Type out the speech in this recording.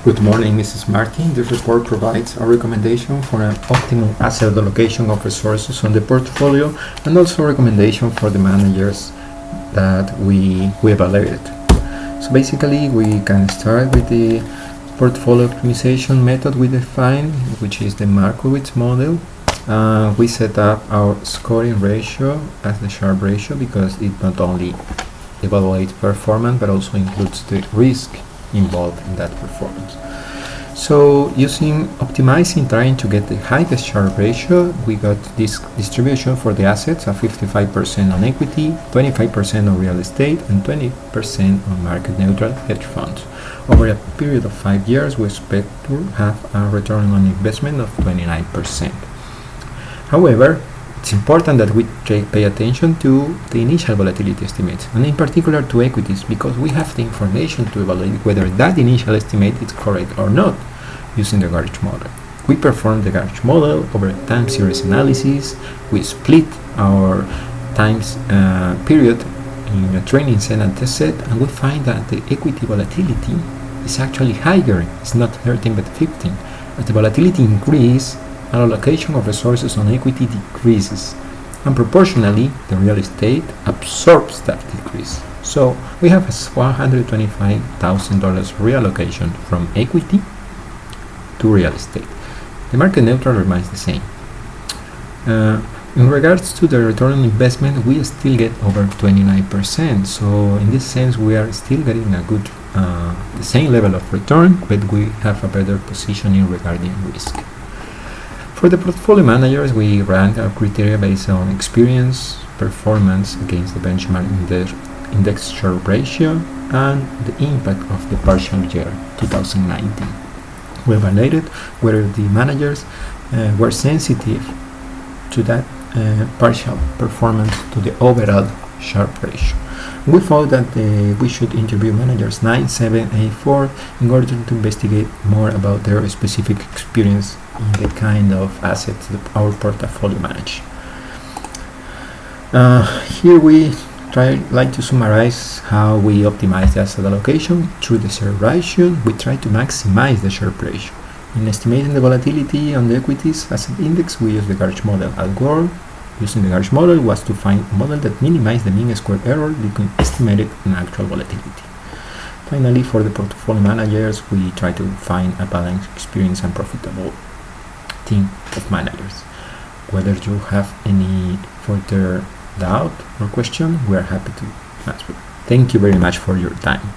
Good morning, Mrs. Martin. This report provides a recommendation for an optimal asset allocation of resources on the portfolio and also a recommendation for the managers that we evaluated. So basically, we can start with the portfolio optimization method we defined, which is the Markowitz model. We set up our scoring ratio as the Sharpe ratio because it not only evaluates performance but also includes the risk involved in that performance. So using optimizing, trying to get the highest Sharpe ratio, we got this distribution for the assets of 55% on equity, 25% on real estate, and 20% on market neutral hedge funds. Over a period of 5 years, we expect to have a return on investment of 29%. However, it's important that we pay attention to the initial volatility estimates, and in particular to equities, because we have the information to evaluate whether that initial estimate is correct or not using the Garch model. We perform the Garch model over a time series analysis. We split our times period in a training set and test set, and we find that the equity volatility is actually higher. It's not 13 but 15. As the volatility increases, our allocation of resources on equity decreases, and proportionally the real estate absorbs that decrease. So we have a $125,000 reallocation from equity to real estate. The market neutral remains the same. In regards to the return on investment, we still get over 29%. So in this sense, we are still getting a good, the same level of return, but we have a better positioning regarding risk. For the portfolio managers, we rank our criteria based on experience, performance against the benchmark index Sharpe ratio, and the impact of the partial year 2019. We evaluated whether the managers were sensitive to that partial performance to the overall Sharpe ratio. We found that we should interview managers 9, 7, 8, 4 in order to investigate more about their specific experience in the kind of assets that our portfolio manage. Here we like to summarize how we optimize the asset allocation through the Sharpe ratio. We try to maximize the Sharpe ratio. In estimating the volatility on the equities asset index, we use the Garch model. Our goal using the Garch model was to find a model that minimized the mean square error between estimated and actual volatility. Finally, for the portfolio managers, we try to find a balanced, experienced and profitable team of managers. Whether you have any further doubt or question, we are happy to answer. Thank you very much for your time.